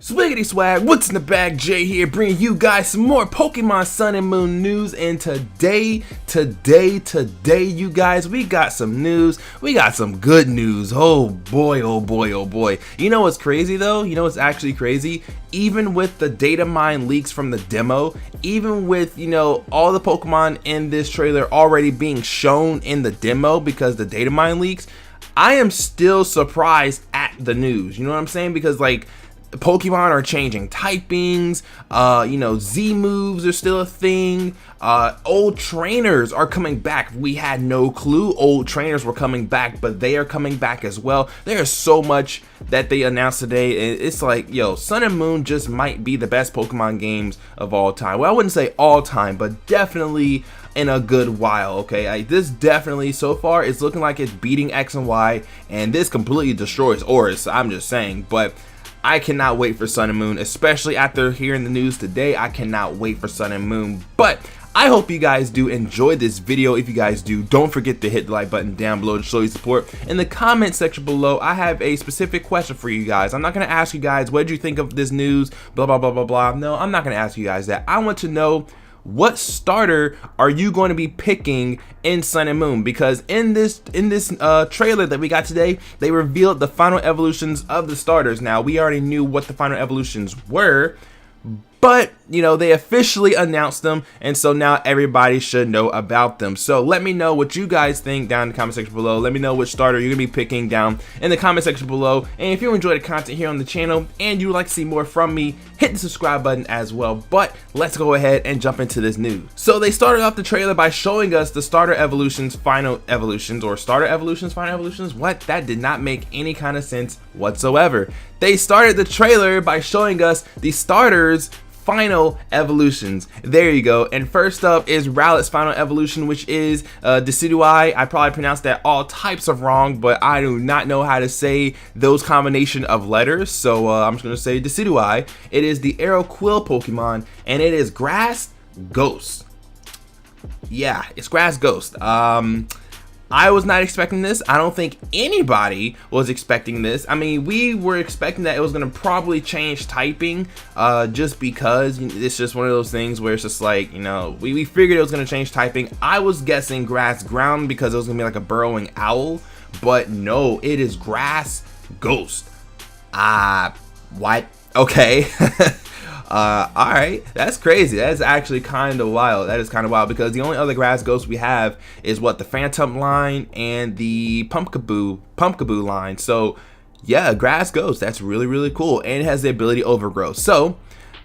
Swiggity swag, what's in the bag? Jay here, bringing you guys some more Pokemon Sun and Moon news. And today, you guys, we got some news. We got some good news. Oh boy, oh boy, oh boy. You know what's crazy though? You know what's actually crazy? Even with the data mine leaks from the demo, even with, all the Pokemon in this trailer already being shown in the demo because the data mine leaks, I am still surprised at the news. You know what I'm saying? Because Pokemon are changing typings, Z moves are still a thing, old trainers are coming back. We had no clue old trainers were coming back, but they are coming back as well. There's so much that they announced today, and it's like, Sun and Moon just might be the best Pokemon games of all time. Well, I wouldn't say all time, but definitely in a good while. Okay, this definitely so far it's looking like it's beating X and Y, and this completely destroys Oris. I'm just saying, but I cannot wait for Sun and Moon, especially after hearing the news today. I cannot wait for Sun and Moon. But I hope you guys do enjoy this video. If you guys do, don't forget to hit the like button down below to show your support. In the comment section below, I have a specific question for you guys. I'm not going to ask you guys, what did you think of this news, blah, blah, blah, blah, blah. No, I'm not going to ask you guys that. I want to know, what starter are you going to be picking in Sun and Moon? Because in this trailer that we got today, they revealed the final evolutions of the starters. Now, we already knew what the final evolutions were, but they officially announced them, and so now everybody should know about them. So let me know what you guys think down in the comment section below. Let me know which starter you're gonna be picking down in the comment section below. And if you enjoy the content here on the channel and you would like to see more from me, hit the subscribe button as well. But let's go ahead and jump into this news. So they started off the trailer by showing us the starter evolutions, final evolutions, or starter evolutions, final evolutions. What? That did not make any kind of sense whatsoever. They started the trailer by showing us the starters final evolutions. There you go. And first up is Rowlet's final evolution, which is Decidueye. I probably pronounced that all types of wrong, but I do not know how to say those combination of letters, so I'm just gonna say Decidueye. It is the Arrow Quill Pokemon, and it is Grass Ghost. Yeah, it's Grass Ghost. I was not expecting this. I don't think anybody was expecting this. I mean, we were expecting that it was going to probably change typing, just because it's just one of those things where it's just like, we figured it was going to change typing. I was guessing grass ground because it was going to be like a burrowing owl, but no, it is Grass Ghost. What? Okay. Alright, that's crazy. That's actually kind of wild. That is kind of wild because the only other Grass Ghosts we have is what, the Phantom line and the Pumpkaboo line. So yeah, Grass Ghost, that's really, really cool, and it has the ability Overgrow. So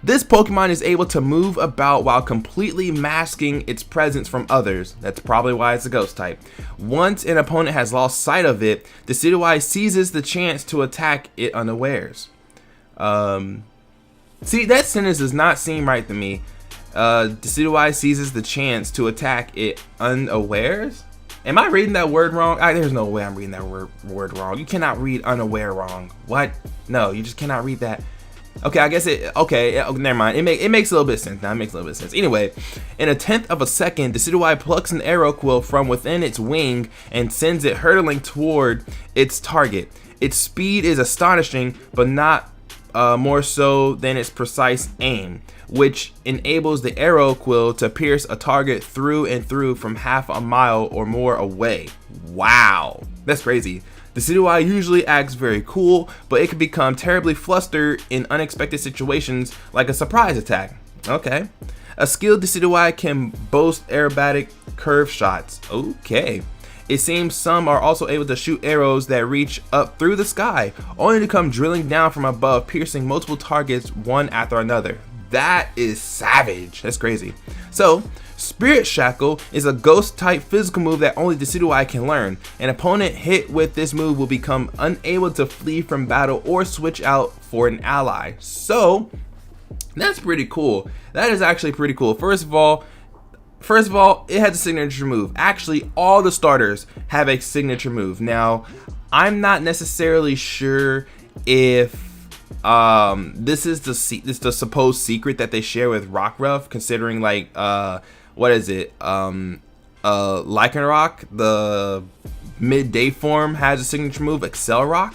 this Pokemon is able to move about while completely masking its presence from others. That's probably why it's a ghost type. Once an opponent has lost sight of it, Decidueye seizes the chance to attack it unawares. See, that sentence does not seem right to me. Decidueye seizes the chance to attack it unawares? Am I reading that word wrong? There's no way I'm reading that word wrong. You cannot read unaware wrong. What? No, you just cannot read that. Okay, I guess okay, never mind. It makes a little bit of sense now. It makes a little bit of sense. Anyway, in a tenth of a second, Decidueye plucks an arrow quill from within its wing and sends it hurtling toward its target. Its speed is astonishing, but not more so than its precise aim, which enables the arrow quill to pierce a target through and through from half a mile or more away. Wow, that's crazy. Decidueye usually acts very cool, but it can become terribly flustered in unexpected situations like a surprise attack. Okay. A skilled Decidueye can boast aerobatic curve shots. Okay. It seems some are also able to shoot arrows that reach up through the sky, only to come drilling down from above, piercing multiple targets one after another. That is savage. That's crazy. So, Spirit Shackle is a ghost type physical move that only Decidueye can learn. An opponent hit with this move will become unable to flee from battle or switch out for an ally. So, that's pretty cool. That is actually pretty cool. First of all, it has a signature move. Actually, all the starters have a signature move. Now, I'm not necessarily sure if this is the supposed secret that they share with Rockruff, considering what is it? Lycanroc, the midday form, has a signature move, Accelerock.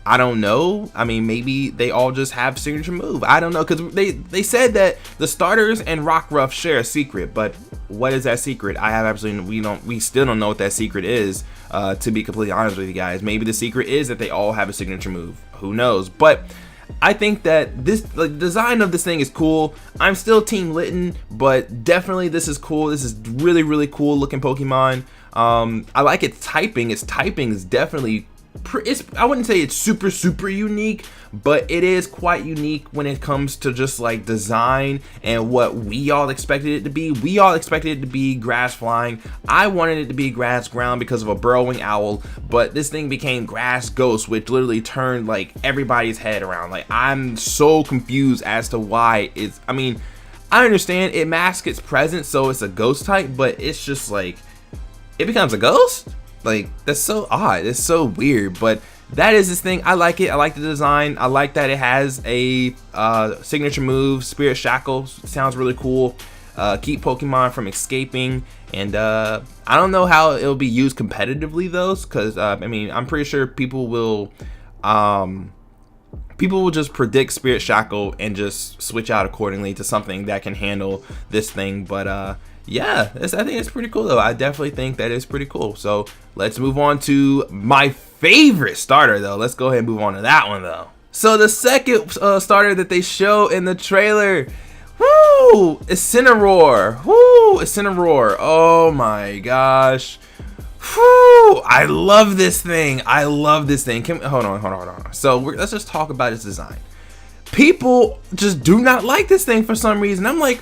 I don't know. I mean, maybe they all just have signature move. I don't know, because they said that the starters and Rockruff share a secret, but what is that secret? I have absolutely, we still don't know what that secret is, to be completely honest with you guys. Maybe the secret is that they all have a signature move. Who knows? But I think that this, the design of this thing is cool. I'm still Team Litten, but definitely this is cool. This is really cool looking Pokemon. I like its typing. Its typing is definitely, I wouldn't say it's super unique, but it is quite unique when it comes to just like design and what we all expected it to be. We all expected it to be grass flying. I wanted it to be grass ground because of a burrowing owl, but this thing became grass ghost, which literally turned like everybody's head around. Like, I'm so confused as to why it's, I mean, I understand it masks its presence, so it's a ghost type, but it's just like, it becomes a ghost? Like, that's so odd. It's so weird, but that is this thing. I like it. I like the design. I like that it has a signature move, Spirit Shackle. Sounds really cool. Keep Pokemon from escaping, and I don't know how it'll be used competitively though, because I mean, I'm pretty sure people will just predict Spirit Shackle and just switch out accordingly to something that can handle this thing. But yeah, I think it's pretty cool though. I definitely think that is pretty cool. So let's move on to my favorite starter though. Let's go ahead and move on to that one though. So the second starter that they show in the trailer, woo, Incineroar. Woo, Incineroar. Oh my gosh. Whew, I love this thing. I love this thing. Hold on. So let's just talk about its design. People just do not like this thing for some reason. I'm like,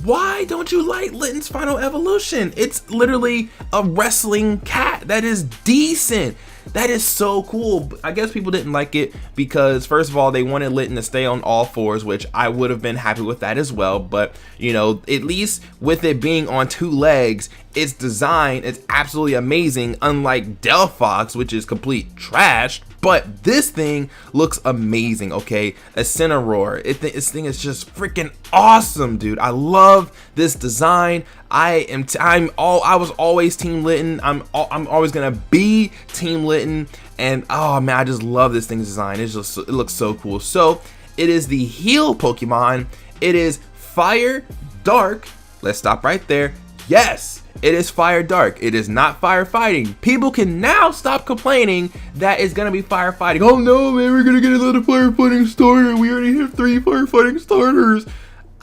why don't you like Litten's Final Evolution? It's literally a wrestling cat that is decent. That is so cool. I guess people didn't like it because, first of all, they wanted Litten to stay on all fours, which I would have been happy with that as well. But, you know, at least with it being on 2 legs, its design is absolutely amazing, unlike Delphox, which is complete trash. But this thing looks amazing, okay? Incineroar. This thing is just freaking awesome, dude. I love this design. I was always Team Litten. I'm always gonna be Team Litten. And oh man, I just love this thing's design. It looks so cool. So it is the heal Pokemon. It is Fire Dark. Let's stop right there. Yes, it is Fire Dark. It is not firefighting. People can now stop complaining that it's gonna be firefighting. Oh no, man, we're gonna get another firefighting starter. We already have 3 firefighting starters.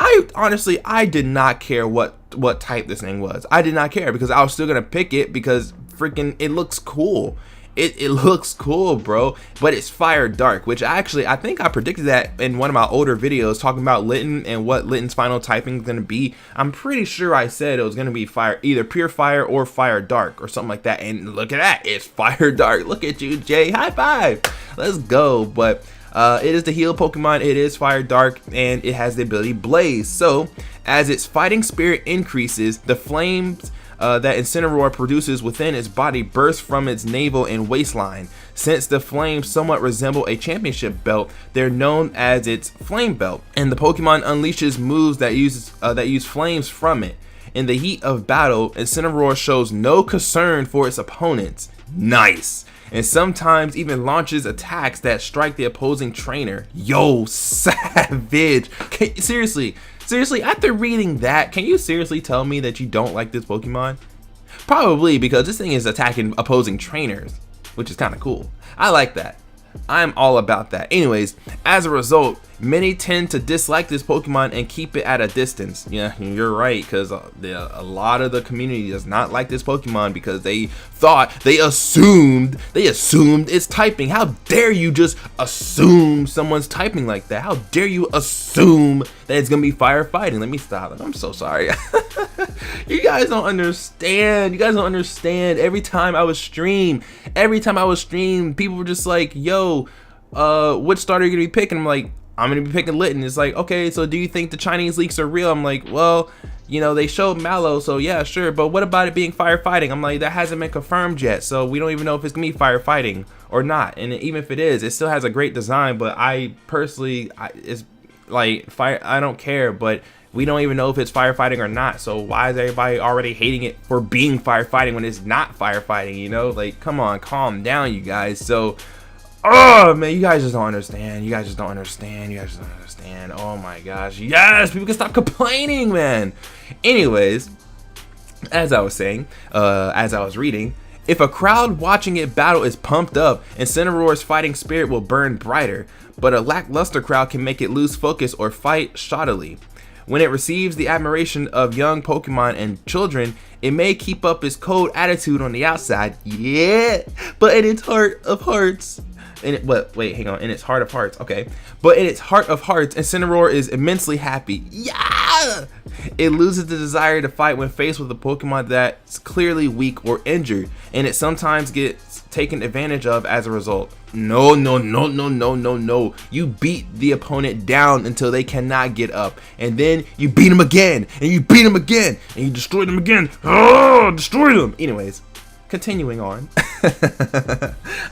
I did not care what type this thing was. I did not care because I was still gonna pick it because freaking it looks cool. It looks cool, bro. But it's Fire Dark, which actually I think I predicted that in one of my older videos talking about Litten and what Litten's final typing is gonna be. I'm pretty sure I said it was gonna be fire, either pure fire or Fire Dark or something like that. And look at that, it's Fire Dark. Look at you, Jay. High five. Let's go. But it is the heal Pokemon. It is Fire Dark, and it has the ability Blaze. So as its fighting spirit increases, the flames that Incineroar produces within its body burst from its navel and waistline. Since the flames somewhat resemble a championship belt, they're known as its flame belt, and the Pokemon unleashes moves that use flames from it. In the heat of battle, Incineroar shows no concern for its opponents. Nice. And sometimes even launches attacks that strike the opposing trainer. Yo, savage. Seriously, after reading that, can you seriously tell me that you don't like this Pokemon? Probably because this thing is attacking opposing trainers, which is kind of cool. I like that. I'm all about that. Anyways, as a result, many tend to dislike this Pokemon and keep it at a distance. Yeah, you're right, because a lot of the community does not like this Pokemon because they assumed its typing. How dare you just assume someone's typing like that? How dare you assume that it's gonna be firefighting? Let me stop. I'm so sorry. You guys don't understand. Every time I would stream, people were just like, yo, which starter are you gonna be picking? I'm like, I'm gonna be picking Litten. It's like, okay, so do you think the Chinese leaks are real? I'm like, well, you know, they showed Mallow, so yeah, sure, but what about it being firefighting? I'm like, that hasn't been confirmed yet, so we don't even know if it's gonna be firefighting or not. And even if it is, it still has a great design, but I personally, it's like, I don't care, but we don't even know if it's firefighting or not, so why is everybody already hating it for being firefighting when it's not firefighting, you know? Like, come on, calm down, you guys. So Oh man, you guys just don't understand. You guys just don't understand. You guys just don't understand. Oh my gosh. Yes, people can stop complaining, man. Anyways, as I was saying, as I was reading, if a crowd watching it battle is pumped up, Incineroar's fighting spirit will burn brighter, but a lackluster crowd can make it lose focus or fight shoddily. When it receives the admiration of young Pokemon and children, it may keep up its cold attitude on the outside, yeah, but in its heart of hearts, in its heart of hearts, okay, but in its heart of hearts, Incineroar is immensely happy, yeah! It loses the desire to fight when faced with a Pokemon that's clearly weak or injured, and it sometimes gets taken advantage of as a result. No. You beat the opponent down until they cannot get up, and then you beat them again, and you beat them again, and you destroy them again. Oh, destroy them. Anyways, continuing on.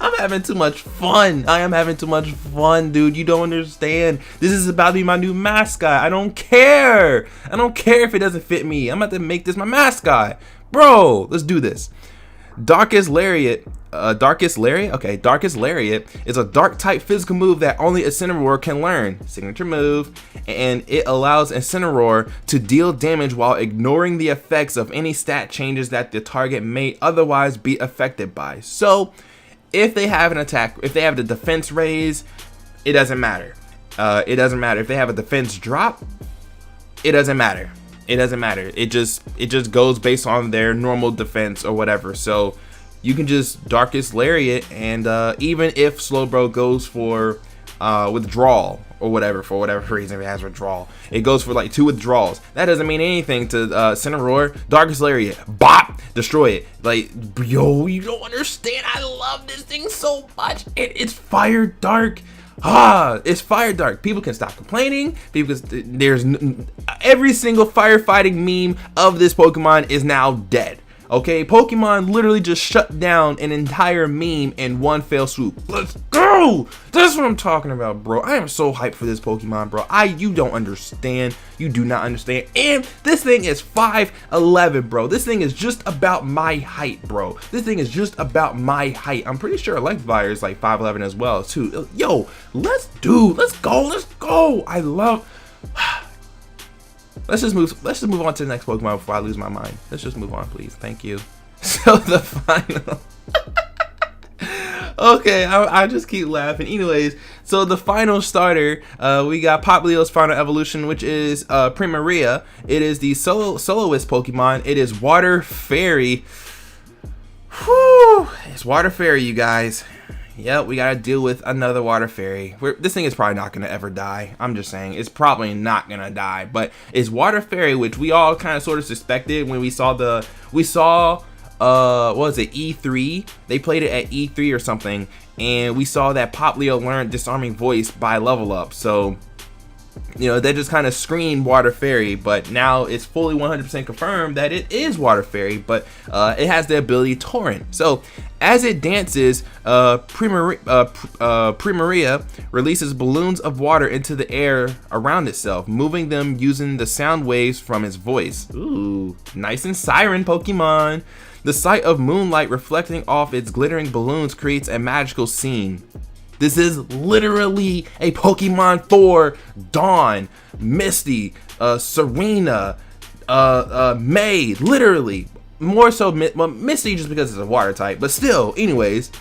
I'm having too much fun. I am having too much fun, dude. You don't understand. This is about to be my new mascot. I don't care. I don't care if it doesn't fit me. I'm about to make this my mascot. Bro, let's do this. Darkest Lariat. Darkest Lariat? Okay, Darkest Lariat is a dark type physical move that only Incineroar can learn. Signature move. And it allows Incineroar to deal damage while ignoring the effects of any stat changes that the target may otherwise be affected by. So, if they have an attack, if they have the defense raise, it doesn't matter. It doesn't matter. If they have a defense drop, it doesn't matter. It doesn't matter. It just goes based on their normal defense or whatever. So you can just Darkest Lariat, and even if Slowbro goes for withdrawal or whatever, for whatever reason it has withdrawal, it goes for like 2 withdrawals. That doesn't mean anything to Incineroar. Darkest Lariat, bop, destroy it. Like, yo, you don't understand. I love this thing so much. It's fire dark. It's fire dark. People can stop complaining. There's every single firefighting meme of this Pokemon is now dead. Okay, Pokemon literally just shut down an entire meme in one fell swoop. Let's go! That's what I'm talking about, bro. I am so hyped for this Pokemon, bro. You don't understand. You do not understand. And this thing is 5'11", bro. This thing is just about my height, bro. This thing is just about my height. I'm pretty sure Electivire is like 5'11" as well, too. Yo, let's go. I love... Let's just move on to the next Pokemon before I lose my mind. Let's just move on, please. Thank you. So the final... Okay, I just keep laughing. Anyways, so the final starter, we got Popplio's final evolution, which is Primarina. It is the soloist Pokemon. It is Water Fairy. Whew, it's Water Fairy, you guys. Yep, we gotta deal with another Water Fairy. This thing is probably not gonna ever die. I'm just saying, it's probably not gonna die. But it's Water Fairy, which we all kind of sort of suspected when we saw what was it, E3? They played it at E3 or something, and we saw that Popplio learned Disarming Voice by level up. So, you know, they just kind of screamed Water Fairy, but now it's fully 100% confirmed that it is Water Fairy, but it has the ability Torrent. So as it dances, Primarina releases balloons of water into the air around itself, moving them using the sound waves from its voice. Ooh, nice and siren Pokemon. The sight of moonlight reflecting off its glittering balloons creates a magical scene. This is literally a Pokemon for Dawn, Misty, Serena, May, literally. More so Misty just because it's a water type, but still, anyways.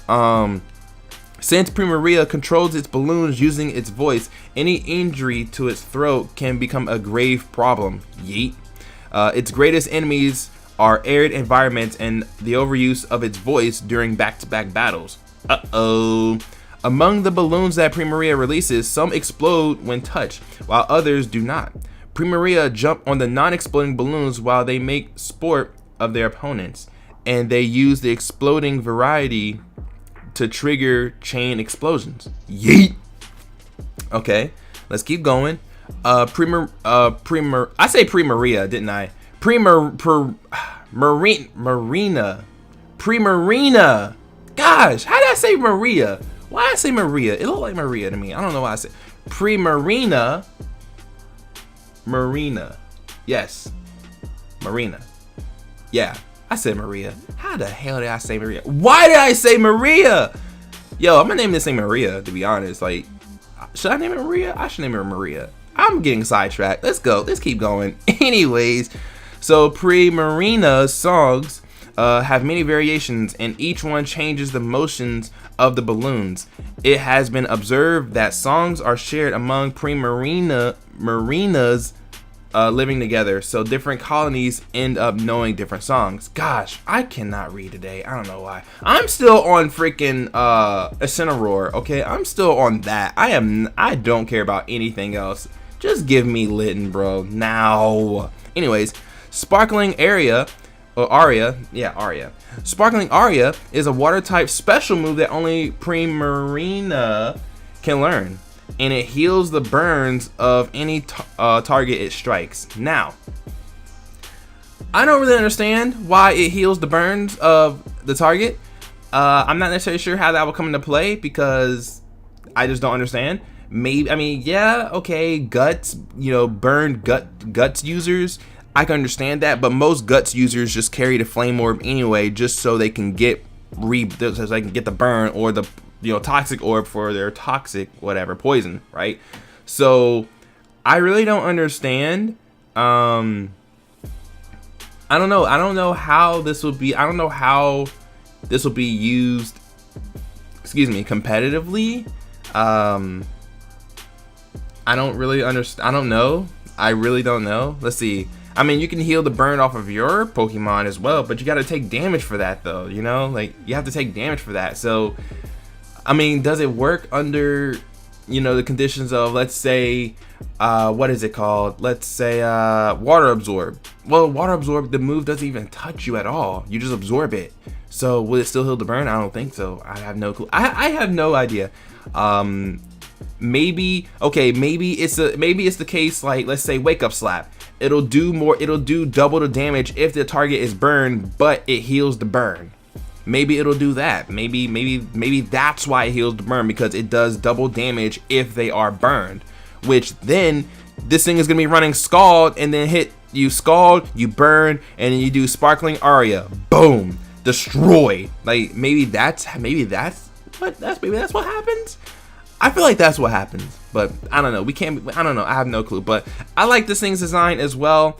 Since Primarina controls its balloons using its voice, any injury to its throat can become a grave problem. Yeet. Its greatest enemies are arid environments and the overuse of its voice during back-to-back battles. Uh-oh. Among the balloons that Primarina releases, some explode when touched, while others do not. Primarina jump on the non-exploding balloons while they make sport of their opponents, and they use the exploding variety to trigger chain explosions. Yeet! Okay, let's keep going. I say Primarina, didn't I? Primarina. Gosh, how did I say Maria? Why I say Maria? It looked like Maria to me. I don't know why I said Primarina. Marina. Yes. Marina. Yeah, I said Maria. How the hell did I say Maria? Why did I say Maria? Yo, I'm gonna name this thing Maria, to be honest. Like, should I name it Maria? I should name it Maria. I'm getting sidetracked. Let's go. Let's keep going. Anyways, so Primarina's songs have many variations, and each one changes the motions of the balloons. It has been observed that songs are shared among Marinas living together, so different colonies end up knowing different songs. Gosh, I cannot read today. I don't know why. I'm still on freaking Incineroar. Okay, I'm still on that. I don't care about anything else. Just give me Litten, bro. Now. Anyways, Sparkling Aria. Sparkling Aria is a water type special move that only Primarina can learn, and it heals the burns of any target it strikes. Now, I don't really understand why it heals the burns of the target. I'm not necessarily sure how that will come into play because I just don't understand. Maybe, I mean, yeah, okay, guts, burned guts users, I can understand that, but most guts users just carry the flame orb anyway, just so they can get the burn or the toxic orb for their toxic poison, right? So I really don't understand. I don't know how this will be. I don't know how this will be used. Excuse me, competitively. I don't really understand. I don't know. I really don't know. Let's see. I mean, you can heal the burn off of your Pokemon as well, but you got to take damage for that, though. Like, you have to take damage for that. So, I mean, does it work under, the conditions of, let's say, what is it called? Let's say, Water Absorb. Well, Water Absorb, the move doesn't even touch you at all. You just absorb it. So, will it still heal the burn? I don't think so. I have no clue. I have no idea. Maybe it's the case, like, let's say Wake Up Slap. It'll do double the damage if the target is burned, but it heals the burn. Maybe it'll do that. Maybe that's why it heals the burn, because it does double damage if they are burned. Which then this thing is gonna be running Scald, and then hit you Scald, you burn, and then you do Sparkling Aria. Boom, destroy. Like, maybe that's what happens. I feel like that's what happens, but I don't know. I don't know. I have no clue, but I like this thing's design as well.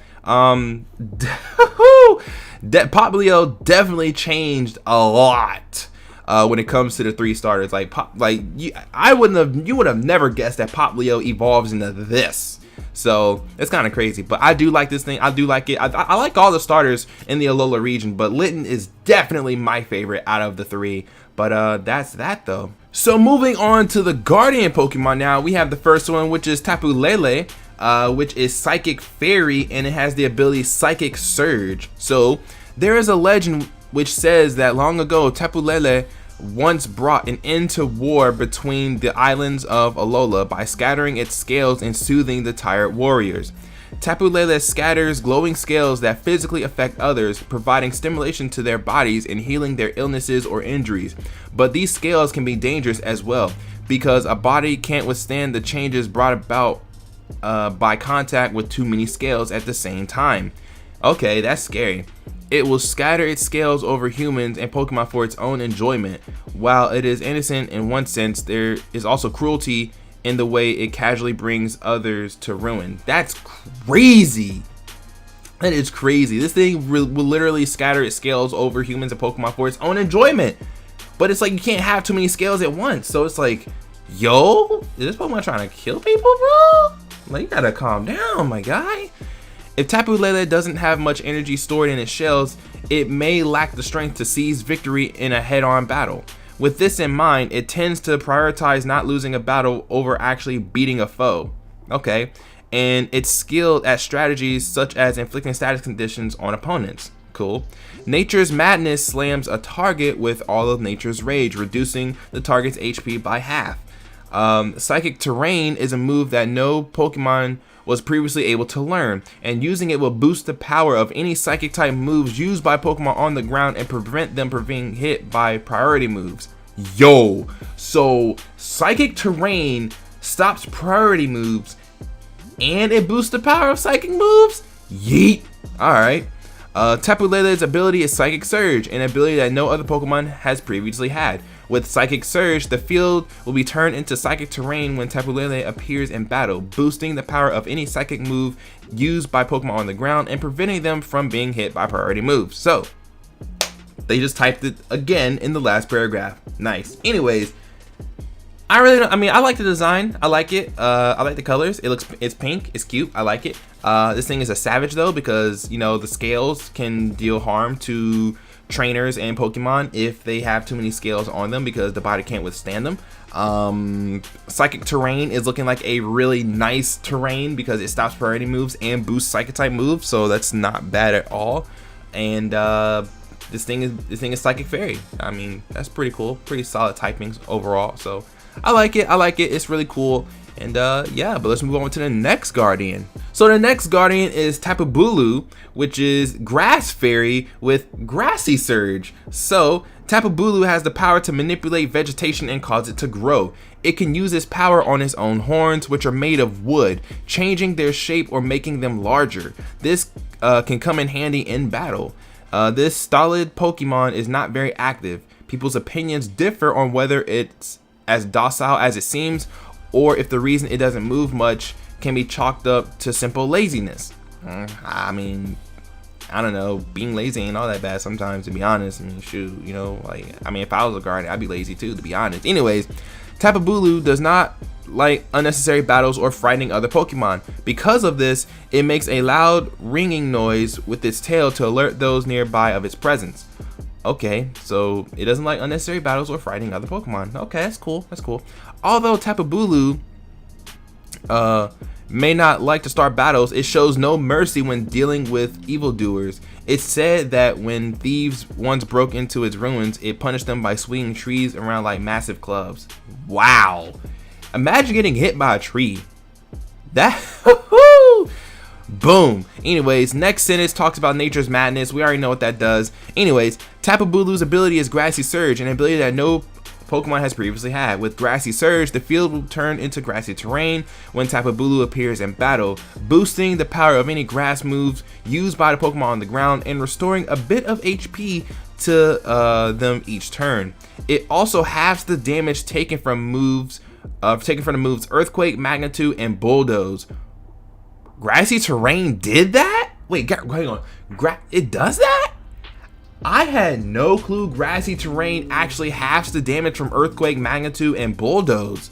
Popplio definitely changed a lot when it comes to the 3 starters. You would have never guessed that Popplio evolves into this. So it's kind of crazy, but I do like this thing. I do like it. I like all the starters in the Alola region, but Litten is definitely my favorite out of the 3. But that's that though. So moving on to the Guardian Pokemon now, we have the first one, which is Tapu Lele, which is Psychic Fairy, and it has the ability Psychic Surge. So there is a legend which says that long ago Tapu Lele once brought an end to war between the islands of Alola by scattering its scales and soothing the tired warriors. Tapu Lele scatters glowing scales that physically affect others, providing stimulation to their bodies and healing their illnesses or injuries. But these scales can be dangerous as well, because a body can't withstand the changes brought about by contact with too many scales at the same time. Okay, that's scary. It will scatter its scales over humans and Pokemon for its own enjoyment. While it is innocent in one sense, there is also cruelty in the way it casually brings others to ruin. That's crazy. That is crazy. This thing will literally scatter its scales over humans and Pokemon for its own enjoyment. But it's like you can't have too many scales at once. So it's like, yo, is this Pokemon trying to kill people, bro? Like, you gotta calm down, my guy. If Tapu Lele doesn't have much energy stored in its shells, it may lack the strength to seize victory in a head-on battle. With this in mind, it tends to prioritize not losing a battle over actually beating a foe. Okay, and it's skilled at strategies such as inflicting status conditions on opponents. Cool. Nature's Madness slams a target with all of Nature's Rage, reducing the target's HP by half. Psychic Terrain is a move that no Pokemon was previously able to learn, and using it will boost the power of any psychic type moves used by Pokemon on the ground and prevent them from being hit by priority moves. Yo, so Psychic Terrain stops priority moves and it boosts the power of psychic moves? Yeet. Alright. Tapu Lele's ability is Psychic Surge, an ability that no other Pokemon has previously had. With Psychic Surge, the field will be turned into Psychic Terrain when Tapu Lele appears in battle, boosting the power of any Psychic move used by Pokemon on the ground and preventing them from being hit by priority moves. So, they just typed it again in the last paragraph. Nice. Anyways, I like the design. I like it. I like the colors. It's pink. It's cute. I like it. This thing is a savage though, because you know the scales can deal harm to trainers and Pokemon if they have too many scales on them, because the body can't withstand them. Psychic Terrain is looking like a really nice terrain because it stops priority moves and boosts Psychic type moves, so that's not bad at all. And this thing is Psychic Fairy. I mean, that's pretty cool. Pretty solid typings overall. So I like it. It's really cool. And yeah, but let's move on to the next Guardian. So the next Guardian is Tapu Bulu, which is Grass Fairy with Grassy Surge. So Tapu Bulu has the power to manipulate vegetation and cause it to grow. It can use its power on its own horns, which are made of wood, changing their shape or making them larger. This can come in handy in battle. This stolid Pokemon is not very active. People's opinions differ on whether it's as docile as it seems, or if the reason it doesn't move much can be chalked up to simple laziness. I mean, I don't know, being lazy ain't all that bad sometimes, to be honest. I mean, shoot, you know, like, I mean, if I was a Guardian, I'd be lazy too, to be honest. Anyways, Tapu Bulu does not like unnecessary battles or frightening other Pokemon. Because of this, it makes a loud ringing noise with its tail to alert those nearby of its presence. Okay, so it doesn't like unnecessary battles or frightening other Pokemon. Okay, that's cool. That's cool. Although Tapu Bulu may not like to start battles, it shows no mercy when dealing with evildoers. It's said that when thieves once broke into its ruins, it punished them by swinging trees around like massive clubs. Wow. Imagine getting hit by a tree. That boom. Anyways, next sentence talks about nature's madness. We already know what that does. Anyways, Tapu Bulu's ability is Grassy Surge, an ability that no Pokemon has previously had. With Grassy Surge, the field will turn into grassy terrain when Tapu Bulu appears in battle, boosting the power of any grass moves used by the Pokemon on the ground and restoring a bit of HP to them each turn. It also halves the damage taken from the moves Earthquake, Magnitude, and Bulldoze. Grassy Terrain did that? Wait, hang on. It does that? I had no clue Grassy Terrain actually halves the damage from Earthquake, Magnitude, and Bulldoze.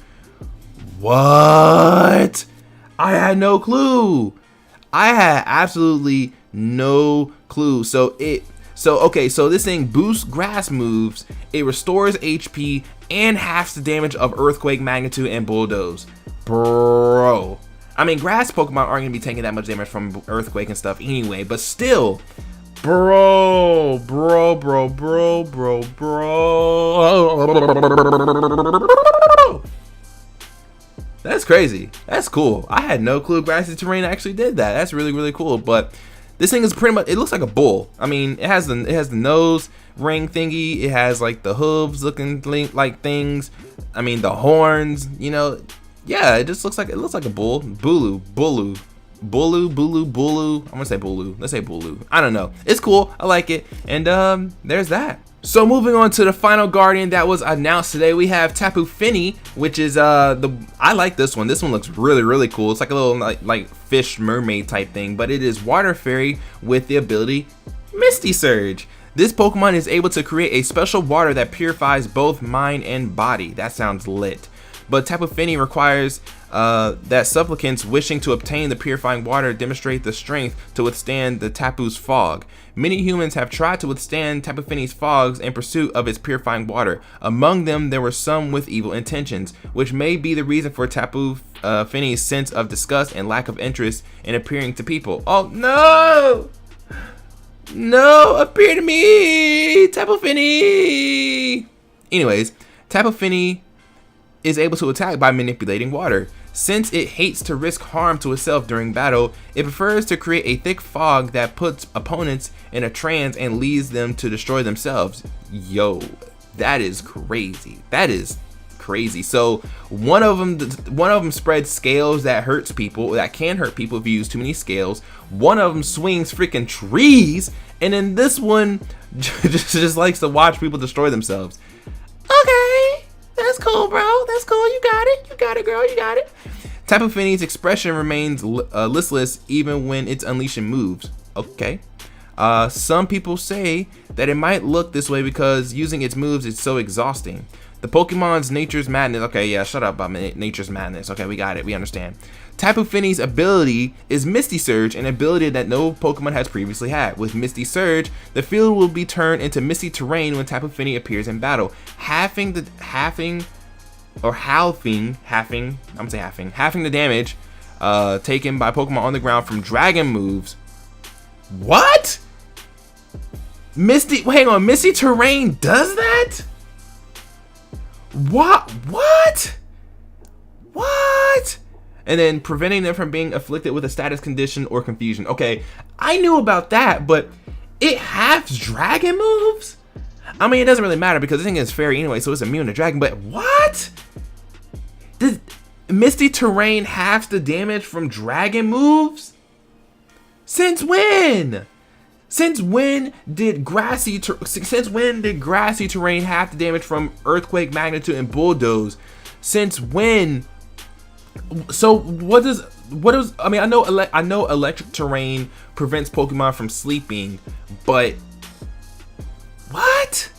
What? I had no clue. I had absolutely no clue. So this thing boosts grass moves, it restores HP, and halves the damage of Earthquake, Magnitude, and Bulldoze. Bro. I mean, grass Pokemon aren't going to be taking that much damage from Earthquake and stuff anyway, but still. Bro. That's crazy. That's cool. I had no clue Grassy Terrain actually did that. That's really, really cool. But this thing is pretty much, it looks like a bull. I mean, it has the nose ring thingy. It has like the hooves looking like things. I mean, the horns, you know. Yeah, it looks like a bull. Bulu. I'm gonna say Bulu. Let's say Bulu. I don't know. It's cool. I like it. And there's that. So moving on to the final Guardian that was announced today, we have Tapu Fini, which is I like this one. This one looks really, really cool. It's like a little like fish mermaid type thing, but it is Water Fairy with the ability Misty Surge. This Pokemon is able to create a special water that purifies both mind and body. That sounds lit. But Tapu Fini requires that supplicants wishing to obtain the purifying water demonstrate the strength to withstand the Tapu's fog. Many humans have tried to withstand Tapu Fini's fogs in pursuit of its purifying water. Among them, there were some with evil intentions, which may be the reason for Tapu Fini's sense of disgust and lack of interest in appearing to people. Oh no! No, appear to me, Tapu Fini! Anyways, Tapu Fini is able to attack by manipulating water. Since it hates to risk harm to itself during battle, it prefers to create a thick fog that puts opponents in a trance and leads them to destroy themselves. Yo, that is crazy. That is crazy. So one of them spreads scales that hurts people, that can hurt people if you use too many scales. One of them swings freaking trees, and then this one just likes to watch people destroy themselves. Okay, that's cool, bro. That's cool. You got it. You got it, girl. You got it. Tapu Fini's expression remains listless even when its unleashing moves. Okay. Some people say that it might look this way because using its moves is so exhausting. The Pokemon's Nature's Madness. Okay, yeah, shut up about Nature's Madness. Okay, we got it. We understand. Tapu Fini's ability is Misty Surge, an ability that no Pokemon has previously had. With Misty Surge, the field will be turned into misty terrain when Tapu Fini appears in battle, halving the damage taken by Pokemon on the ground from Dragon moves. What? Hang on, Misty Terrain does that? What? And then preventing them from being afflicted with a status condition or confusion. Okay, I knew about that, but it halves dragon moves? I mean, it doesn't really matter because the thing is fairy anyway, so it's immune to dragon, but what? Did Misty Terrain halves the damage from dragon moves? Since when? Since when did grassy terrain half the damage from earthquake, magnitude, and bulldoze? Since when? So what is? I mean, I know electric terrain prevents Pokemon from sleeping, but what?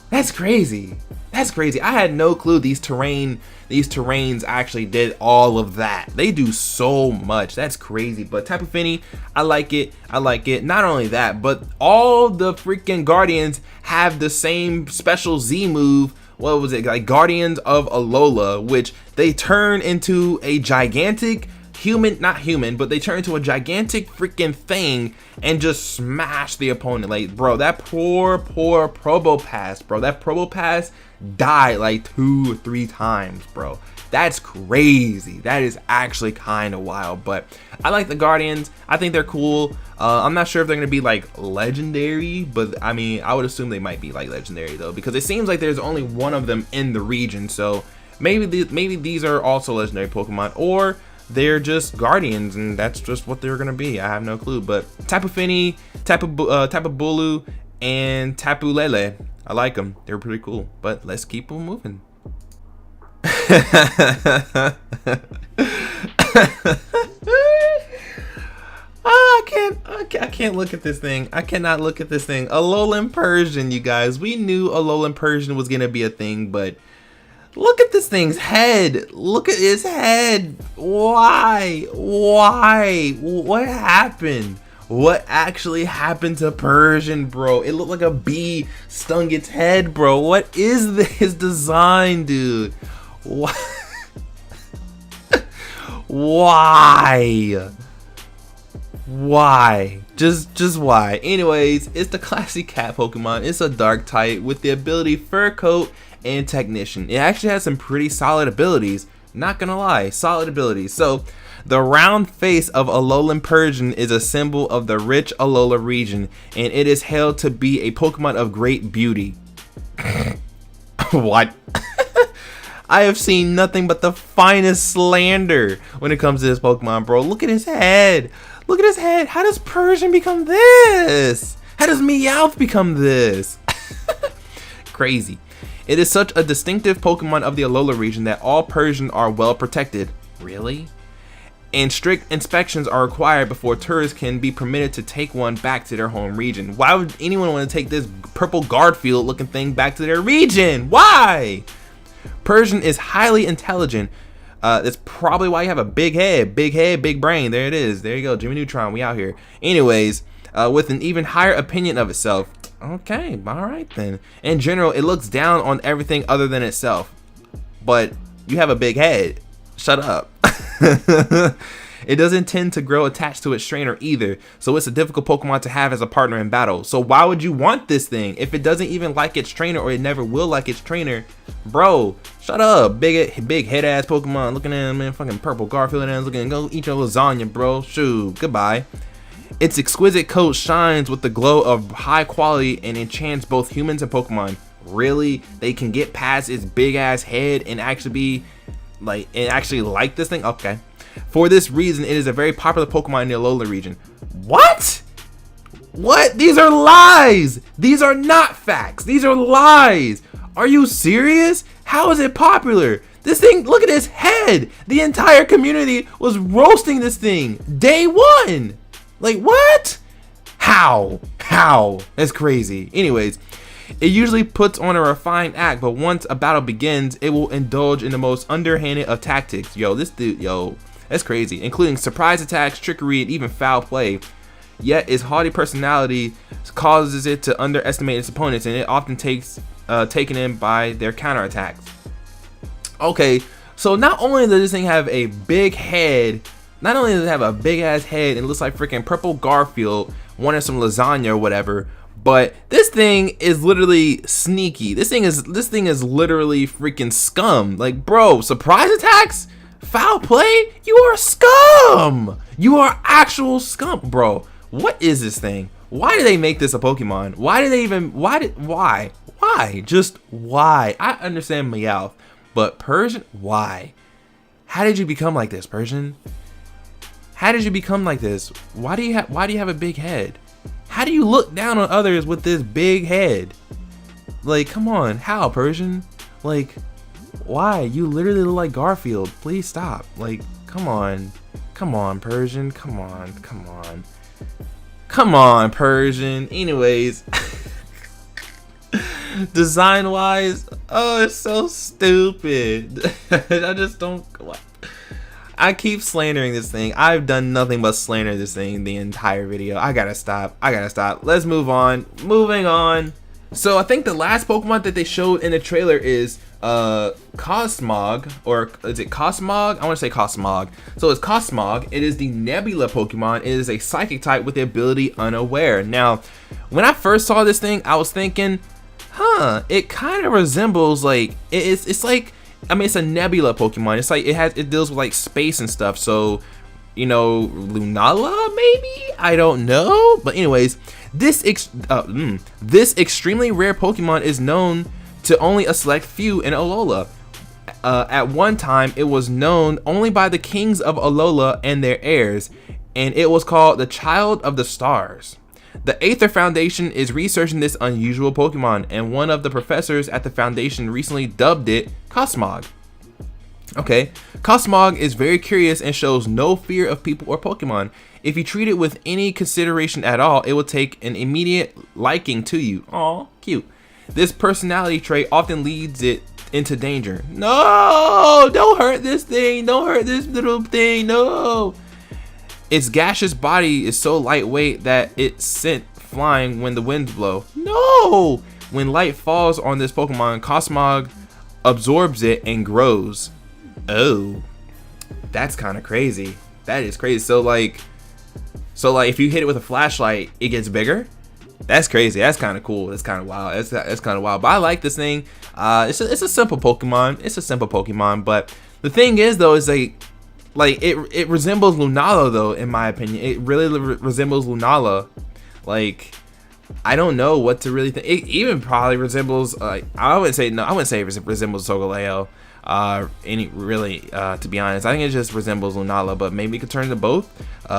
That's crazy. That's crazy. I had no clue these terrains actually did all of that. They do so much. That's crazy. But Tapu Fini, I like it. I like it. Not only that, but all the freaking Guardians have the same special Z move. What was it? Like Guardians of Alola, which they turn into a gigantic not human, but they turn into a gigantic freaking thing and just smash the opponent. Like, bro, that poor Probopass, bro. That Probopass died like 2 or 3 times, bro. That's crazy. That is actually kind of wild. But I like the Guardians. I think they're cool. I'm not sure if they're gonna be like legendary, but I mean, I would assume they might be like legendary though, because it seems like there's only one of them in the region. So maybe these are also legendary Pokemon, or they're just Guardians and that's just what they're gonna be. I have no clue. But Tapu Fini, Tapu Bulu, and Tapu Lele, I like them. They're pretty cool. But let's keep them moving. I can't look at this thing. I cannot look at this thing. Alolan Persian, you guys. We knew Alolan Persian was gonna be a thing, but look at this thing's head. Look at his head. Why? What happened? What actually happened to Persian, bro? It looked like a bee stung its head, bro. What is this design, dude? Why? Why? Just why? Anyways, it's the classic cat Pokemon. It's a dark type with the ability Fur Coat and Technician. It actually has some pretty solid abilities. Not gonna lie, solid abilities. So the round face of Alolan Persian is a symbol of the rich Alola region, and it is held to be a Pokemon of great beauty. What? I have seen nothing but the finest slander when it comes to this Pokemon, bro. Look at his head. Look at his head. How does Persian become this? How does Meowth become this? Crazy. It is such a distinctive Pokemon of the Alola region that all Persian are well protected. Really? And strict inspections are required before tourists can be permitted to take one back to their home region. Why would anyone want to take this purple Garfield looking thing back to their region? Why? Persian is highly intelligent. That's probably why you have a big head, big brain. There it is. There you go, Jimmy Neutron. We out here. Anyways, with an even higher opinion of itself. Okay, all right then. In general, it looks down on everything other than itself. But you have a big head. Shut up. It doesn't tend to grow attached to its trainer either, so it's a difficult Pokemon to have as a partner in battle. So why would you want this thing if it doesn't even like its trainer, or it never will like its trainer? Bro, shut up. Big head ass Pokemon looking at him, man. Fucking purple Garfield ass looking. Go eat your lasagna, bro. Shoot, goodbye. Its exquisite coat shines with the glow of high quality and enchants both humans and Pokemon. Really? They can get past its big ass head and actually be like, and actually like this thing? Okay. For this reason, it is a very popular Pokemon in the Alola region. What? What? These are lies. These are not facts. These are lies. Are you serious? How is it popular? This thing, look at his head. The entire community was roasting this thing day one. Like, what? How? That's crazy. Anyways, it usually puts on a refined act, but once a battle begins, it will indulge in the most underhanded of tactics. Yo, this dude, that's crazy. Including surprise attacks, trickery, and even foul play. Yet its haughty personality causes it to underestimate its opponents, and it often takes taken in by their counterattacks. Okay, so not only does this thing have a big head, not only does it have a big ass head and looks like freaking purple Garfield wanting some lasagna or whatever, but this thing is literally sneaky. This thing is literally freaking scum. Like, bro, surprise attacks, foul play, you are scum. You are actual scum, bro. What is this thing? Why did they make this a Pokemon? Why did they even? Why? Just why? I understand Meowth, but Persian, why? How did you become like this, Persian? How did you become like this? Why do you have a big head? How do you look down on others with this big head? Like, come on, how, Persian? Like, why? You literally look like Garfield. Please stop. Like, come on, Persian. Come on, Persian. Anyways. Design wise, oh, it's so stupid. I just don't. I keep slandering this thing. I've done nothing but slander this thing the entire video. I gotta stop. Let's move on. Moving on. So I think the last Pokemon that they showed in the trailer is Cosmog, or is it Cosmog? I want to say Cosmog. So it's Cosmog. It is the Nebula Pokemon. It is a psychic type with the ability Unaware. Now, when I first saw this thing, I was thinking, it kind of resembles, like, it's like, I mean, it's a Nebula Pokemon. It's like it deals with like space and stuff. So, you know, Lunala maybe? I don't know. But anyways, this extremely rare Pokemon is known to only a select few in Alola. At one time, it was known only by the kings of Alola and their heirs, and it was called the Child of the Stars. The Aether Foundation is researching this unusual Pokemon, and one of the professors at the foundation recently dubbed it Cosmog. Okay, Cosmog is very curious and shows no fear of people or Pokemon. If you treat it with any consideration at all, it will take an immediate liking to you. Aw, cute. This personality trait often leads it into danger. No, don't hurt this thing. Don't hurt this little thing. No. Its gaseous body is so lightweight that it's sent flying when the winds blow. No! When light falls on this Pokemon, Cosmog absorbs it and grows. Oh, that's kind of crazy. That is crazy. So like if you hit it with a flashlight, it gets bigger. That's crazy. That's kind of cool. That's kind of wild. That's kind of wild. But I like this thing. It's a simple Pokemon. It's a simple Pokemon. But the thing is, though, is like it resembles Lunala, though, in my opinion. It really resembles Lunala. Like, I don't know what to really think. It even probably resembles, I wouldn't say it resembles Solgaleo. To be honest, I think it just resembles Lunala, but maybe it could turn into both.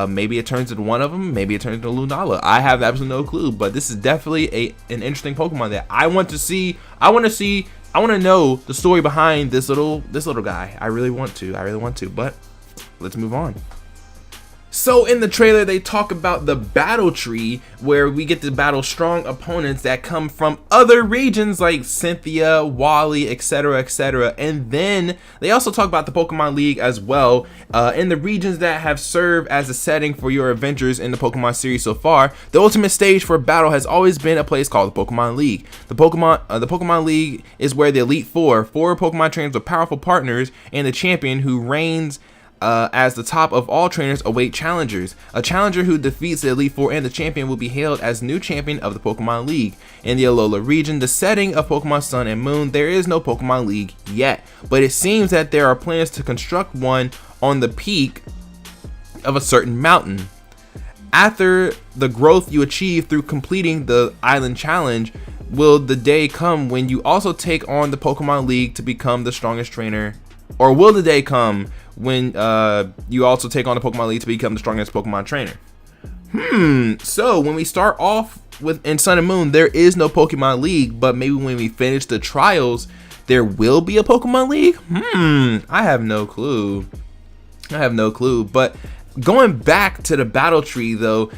Maybe it turns into one of them. Maybe it turns into Lunala. I have absolutely no clue, but this is definitely an interesting Pokemon that I want to see. I want to know the story behind this little guy. I really want to, but let's move on. So in the trailer, they talk about the battle tree, where we get to battle strong opponents that come from other regions like Cynthia, Wally, etc., etc. And then they also talk about the Pokemon League as well, in the regions that have served as a setting for your adventures in the Pokemon series so far. The ultimate stage for battle has always been a place called the Pokemon League. The Pokemon League is where the Elite four Pokemon trainers with powerful partners and the champion who reigns as the top of all trainers await challengers. A challenger who defeats the Elite Four and the champion will be hailed as new champion of the Pokemon League. In the Alola region, the setting of Pokemon Sun and Moon, there is no Pokemon League yet, but it seems that there are plans to construct one on the peak of a certain mountain. After the growth you achieve through completing the Island Challenge, will the day come when you also take on the Pokemon League to become the strongest trainer? Or will the day come when you also take on the Pokemon League to become the strongest Pokemon trainer? So when we start off in Sun and Moon there is no Pokemon League, but maybe when we finish the trials there will be a Pokemon League. I have no clue. But going back to the battle tree though,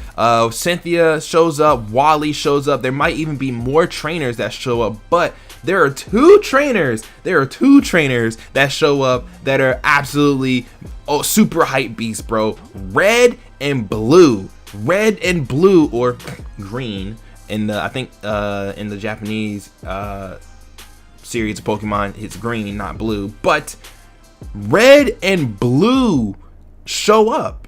Cynthia shows up, Wally shows up. There might even be more trainers that show up, but there are two trainers that show up that are absolutely super hype beasts, bro. Red and blue, or green in the, I think in the Japanese series of Pokemon it's green, not blue, but red and blue show up.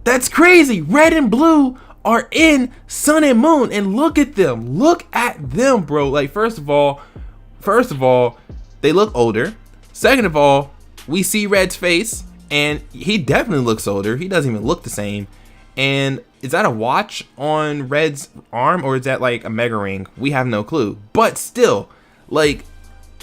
That's crazy. Red and blue are in Sun and Moon, and look at them, bro. Like, first of all, they look older. Second of all, we see Red's face and he definitely looks older. He doesn't even look the same. And is that a watch on Red's arm, or is that like a Mega Ring? We have no clue, but still, like,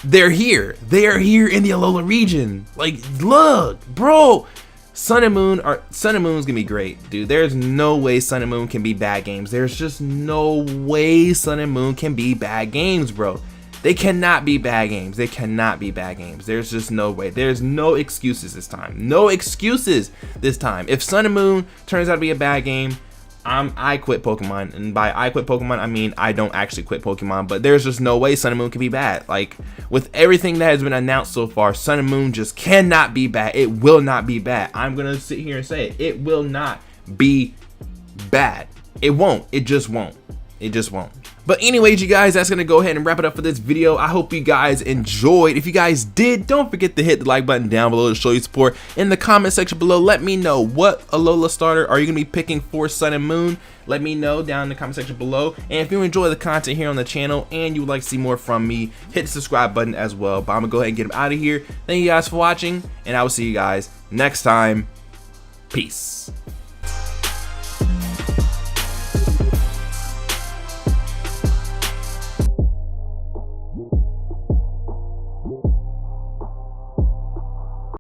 they're here in the Alola region. Like, look, bro, Sun and Moon's gonna be great, dude. There's no way Sun and Moon can be bad games. There's just no way Sun and Moon can be bad games, bro. They cannot be bad games. There's just no way. There's no excuses this time. If Sun and Moon turns out to be a bad game, I quit Pokemon. And by I quit Pokemon, I mean I don't actually quit Pokemon. But there's just no way Sun and Moon can be bad. Like, with everything that has been announced so far, Sun and Moon just cannot be bad. It will not be bad. I'm gonna sit here and say it. It will not be bad. It won't. It just won't. But anyways, you guys, that's gonna go ahead and wrap it up for this video. I hope you guys enjoyed. If you guys did, don't forget to hit the like button down below to show your support. In the comment section below, let me know, what Alola starter are you gonna be picking for Sun and Moon? Let me know down in the comment section below. And if you enjoy the content here on the channel and you would like to see more from me, hit the subscribe button as well. But I'm gonna go ahead and get them out of here. Thank you guys for watching, and I will see you guys next time. Peace.